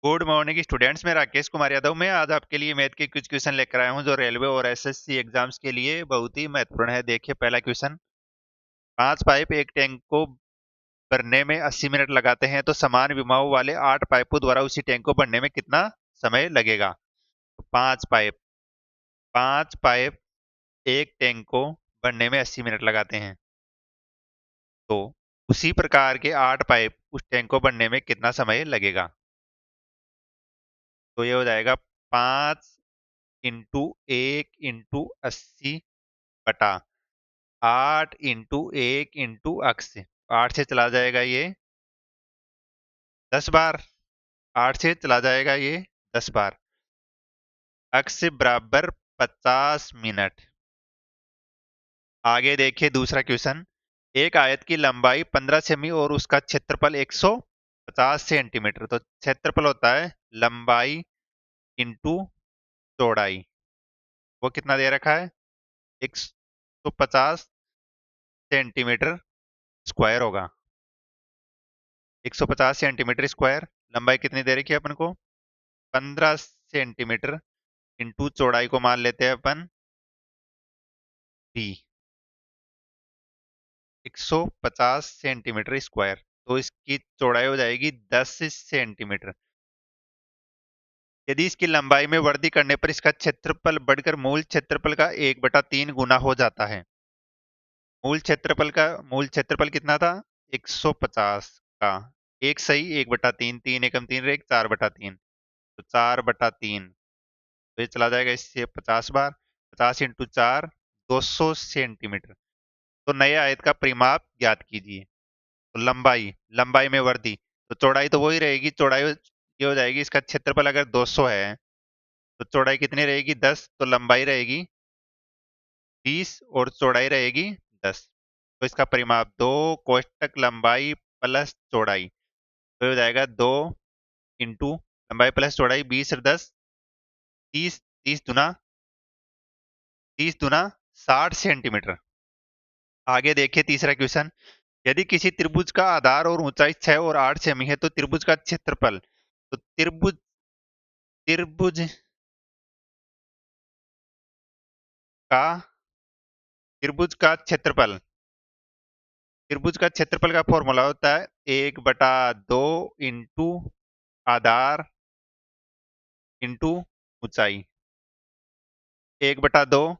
Good morning students. मैं राकेश कुमार यादव। मैं आज आपके लिए मैथ के कुछ क्वेश्चन लेकर आया हूं जो रेलवे और एसएससी एग्जाम्स के लिए बहुत ही महत्वपूर्ण है। देखिए पहला क्वेश्चन, 5 पाइप एक टैंक को भरने में 80 मिनट लगाते हैं तो समान विमाओं वाले 8 पाइपों द्वारा उसी टैंक को भरने में कितना समय लगेगा। तो 5 पाइप 5 पाइप एक टैंक को भरने में 80 मिनट लगाते हैं, तो उसी प्रकार के 8 पाइप उस टैंक को भरने में कितना समय लगेगा। तो ये हो जाएगा 5 × 1 × 80 बटा 8 × 1 × 8 से 8 से चला जाएगा ये 10 बार। 8 से चला जाएगा ये 10 बार। अक्स बराबर 50 मिनट। आगे देखिए दूसरा क्वेश्चन, एक आयत की लंबाई 15 सेमी और उसका क्षेत्रफल 150 सेंटीमीटर। तो क्षेत्रफल होता है लंबाई इंटू चौड़ाई। वो कितना दे रखा है, 150 सेंटीमीटर स्क्वायर होगा। 150 सेंटीमीटर स्क्वायर। लंबाई कितनी दे रखी है अपन को, 15 सेंटीमीटर इंटू चौड़ाई को मान लेते हैं अपन डी, 150 सेंटीमीटर स्क्वायर। तो इसकी चौड़ाई हो जाएगी 10 सेंटीमीटर। यदि इसकी लंबाई में वृद्धि करने पर इसका क्षेत्रफल बढ़कर मूल क्षेत्रफल का 1/3 गुना हो जाता है। मूल क्षेत्रफल कितना था, 150 का एक सही 1/3, 3 एकम 3 रहे 4/3, तो 4/3। तो ये चला जाएगा इससे 50 बार। 50 × 4 200 सेंटीमीटर। तो नए आयत का परिमाप ज्ञात कीजिए। तो लंबाई लंबाई में वृद्धि, तो चौड़ाई तो वही रहेगी। चौड़ाई ये हो जाएगी, इसका क्षेत्रफल अगर 200 है तो चौड़ाई कितनी रहेगी 10, तो लंबाई रहेगी 20 और चौड़ाई रहेगी 10। तो इसका परिमाप 2 कोष्टक लंबाई प्लस चौड़ाई, तो हो जाएगा 2 इंटू लंबाई प्लस चौड़ाई 20 और 10 30, 30 दुना 60 सेंटीमीटर। आगे देखिए तीसरा क्वेश्चन, यदि किसी त्रिभुज का आधार और ऊंचाई 6 और 8 सेमी है तो त्रिभुज का क्षेत्रफल। तो त्रिभुज त्रिभुज का त्रिभुज का क्षेत्रफल त्रिभुज का क्षेत्रफल का फॉर्मूला होता है 1/2 इंटू आधार इंटू ऊंचाई। 1/2,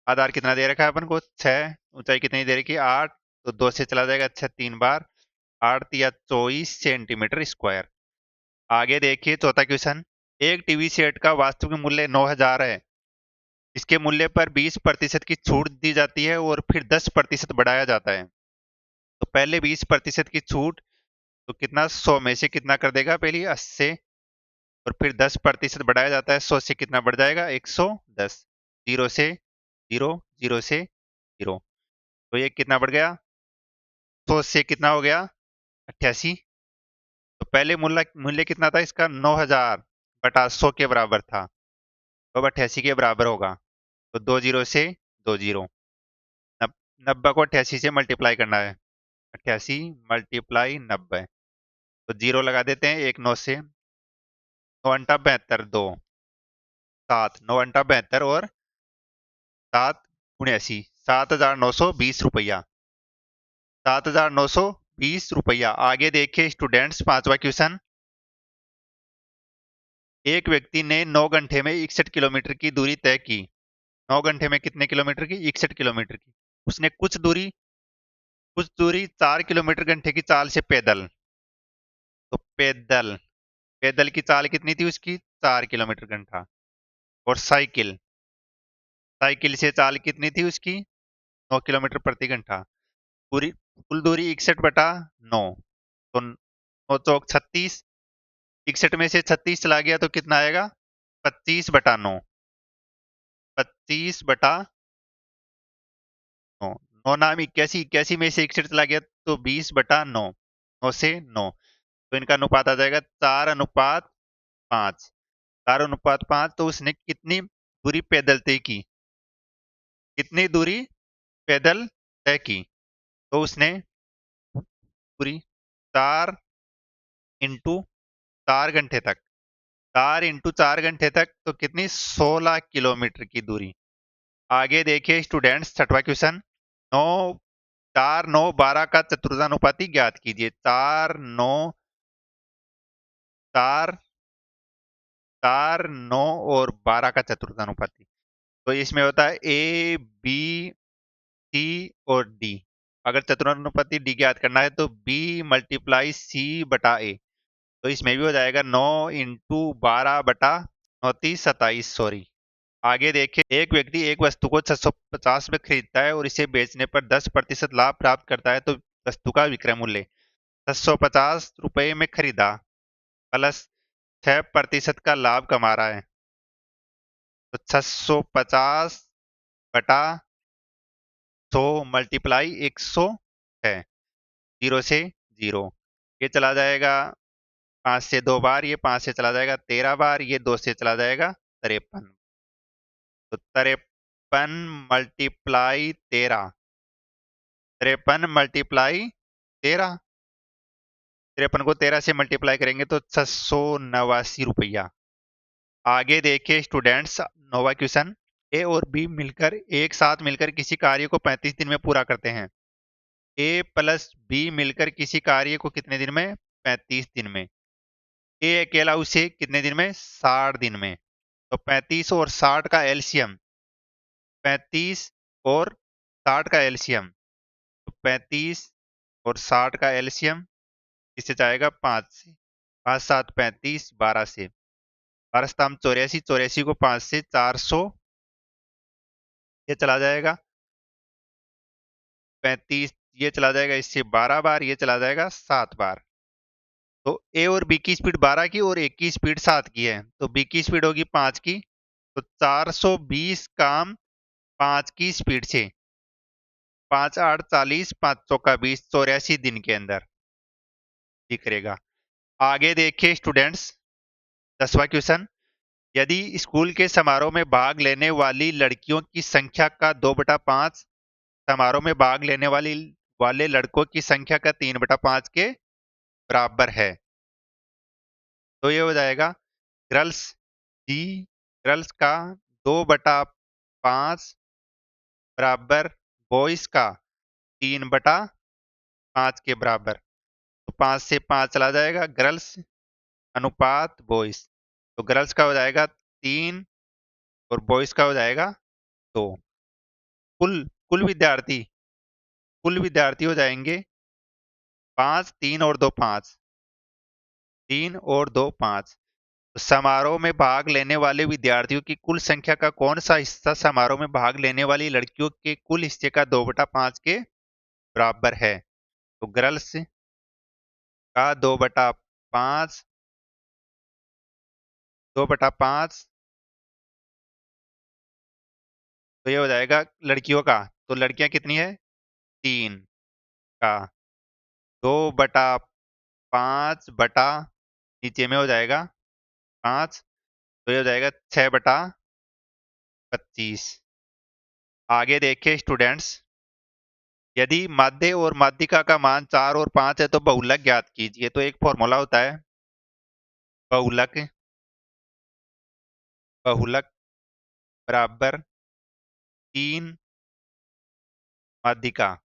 आधार कितना दे रखा है अपन को 6, ऊंचाई कितनी दे रखी है 8, तो 2 से चला जाएगा 6 3 बार, 8 या 24 सेंटीमीटर स्क्वायर। आगे देखिए चौथा क्वेश्चन, एक टीवी सेट का वास्तविक मूल्य 9000 है। इसके मूल्य पर 20% की छूट दी जाती है और फिर 10% बढ़ाया जाता है। तो पहले 20% की छूट, तो कितना 100 में से कितना कर देगा, पहले 80 और फिर 10% बढ़ाया जाता है। 100 से कितना बढ़ जाएगा 110। जीरो से जीरो, जीरो से जीरो, तो ये कितना बढ़ गया 100 से कितना हो गया 88। तो पहले मूल्य मूल्य कितना था इसका 9000 बटा 100 के बराबर था, तो अब 88 के बराबर होगा। तो 20 से 20, 90 को 88 से मल्टीप्लाई करना है। 88 मल्टीप्लाई 90, तो जीरो लगा देते हैं। एक 9 से 9 × 72 2, 7 9 × 72 और 7 × 79, 7920 रुपया। 7920 रुपया। आगे देखिए स्टूडेंट्स पांचवा क्वेश्चन, एक व्यक्ति ने 9 घंटे में 61 किलोमीटर की दूरी तय की। 9 घंटे में कितने किलोमीटर की, 61 किलोमीटर की। उसने कुछ दूरी 4 किलोमीटर घंटे की चाल से पैदल। तो पैदल पैदल की चाल कितनी थी उसकी 4 किलोमीटर घंटा। और साइकिल साइकिल से चाल कितनी थी उसकी 9 किलोमीटर प्रति घंटा। पूरी कुल दूरी 61/9, तो 9 × 36। 61 में से 36 चला गया तो कितना आएगा 25/9। 25/9। 9 नाम 81, 81 में से 61 चला गया तो 20/9। 9 से 9, तो इनका अनुपात आ जाएगा 4:5। 4:5, तो उसने कितनी दूरी पैदल तय की, कितनी दूरी पैदल तय की। तो उसने पूरी 4 इंटू 4 घंटे तक, 4 इंटू 4 घंटे तक तो कितनी 16 किलोमीटर की दूरी। आगे देखिए स्टूडेंट्स, छठवां क्वेश्चन। 9 4 9 12 का चतुर्थानुपाती ज्ञात कीजिए। 4 9 4 4 9 और 12 का चतुर्थानुपाती। तो इसमें होता है ए बी सी और डी। अगर चतुर्थानुपाती डी ज्ञात करना है तो बी मल्टीप्लाई सी बटा ए। तो इसमें भी हो जाएगा 9 इंटू 12 बटा 29 सॉरी। आगे देखिए, एक व्यक्ति एक वस्तु को 650 में खरीदता है और इसे बेचने पर 10% लाभ प्राप्त करता है, तो वस्तु का विक्रय मूल्य 650 रुपए में खरीदा प्लस 6% का लाभ कमा रहा है, तो 650 बटा 100 मल्टीप्लाई 100 है, 0 से 0। ये चला जाएगा 5 से 2 बार, ये 5 से चला जाएगा 13 बार, ये 2 से चला जाएगा 53। तो 53 मल्टीप्लाई 13, 53 मल्टीप्लाई 13, 53 को 13 से मल्टीप्लाई करेंगे तो 689 रुपया। आगे देखिए स्टूडेंट्स, नोवा क्वेश्चन। ए और बी मिलकर एक साथ मिलकर किसी कार्य को 35 दिन में पूरा करते हैं। ए प्लस बी मिलकर किसी कार्य को कितने दिन में? 35 दिन में। ए अकेला उसे कितने दिन में? 60 दिन में। तो 35 और 60 का एलसीएम, 35 और 60 का एलसीएम, तो 35 और 60 का एलसीएम इससे जाएगा 5 से, 5 7 35, 12 से, 12 सताम 84, 84 को 5 से 400, ये चला जाएगा 35, ये चला जाएगा इससे 12 बार, ये चला जाएगा 7 बार। तो ए और बी की स्पीड 12 की और ए की स्पीड 7 की है, तो बी की स्पीड होगी 5 की, तो 420 काम 5 की स्पीड से, 5 8 40, 5 चौका 20, 84 दिन के अंदर ये करेगा। आगे देखिए स्टूडेंट्स, 10वां क्वेश्चन। यदि स्कूल के समारोह में भाग लेने वाली लड़कियों की संख्या का 2/5 समारोह में भाग लेने वाले लड़कों की संख्या का 3/5 के बराबर है, तो ये हो जाएगा गर्ल्स जी, गर्ल्स का 2/5 बराबर बॉयज का 3/5 के बराबर। तो 5 से 5 चला जाएगा, गर्ल्स अनुपात बॉयज, तो गर्ल्स का हो जाएगा 3 और बॉयज का हो जाएगा 2। कुल कुल विद्यार्थी कुल विद्यार्थी हो जाएंगे 5 3 और 2 5, 3 और 2 5। तो समारोह में भाग लेने वाले विद्यार्थियों की कुल संख्या का कौन सा हिस्सा समारोह में भाग लेने वाली लड़कियों के कुल हिस्से का 2/5 के बराबर है? तो गर्ल्स का 2/5, 2/5, तो ये हो जाएगा लड़कियों का, तो लड़कियां कितनी है? 3 का 2/5 बटा, नीचे में हो जाएगा 5, तो ये हो जाएगा 6/25। आगे देखिए स्टूडेंट्स, यदि माध्य और माध्यिका का मान 4 और 5 है तो बहुलक ज्ञात कीजिए। तो एक फॉर्मूला होता है बहुलक, बहुलक बराबर 3 माध्यिका,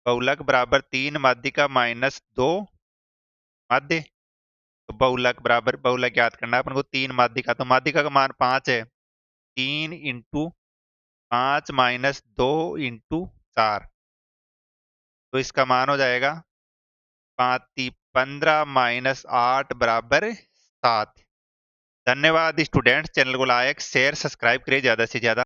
बहुलक बराबर 3 माध्यिका माइनस 2 माध्य। तो बहुलक बराबर, बहुलक ज्ञात करना है अपन को 3 माध्यिका, तो माध्यिका का मान 5 है, 3 इंटू 5 माइनस 2 इंटू 4, तो इसका मान हो जाएगा 5 15 माइनस 8 बराबर 7। धन्यवाद स्टूडेंट्स, चैनल को लाइक शेयर सब्सक्राइब करिए ज्यादा से ज्यादा।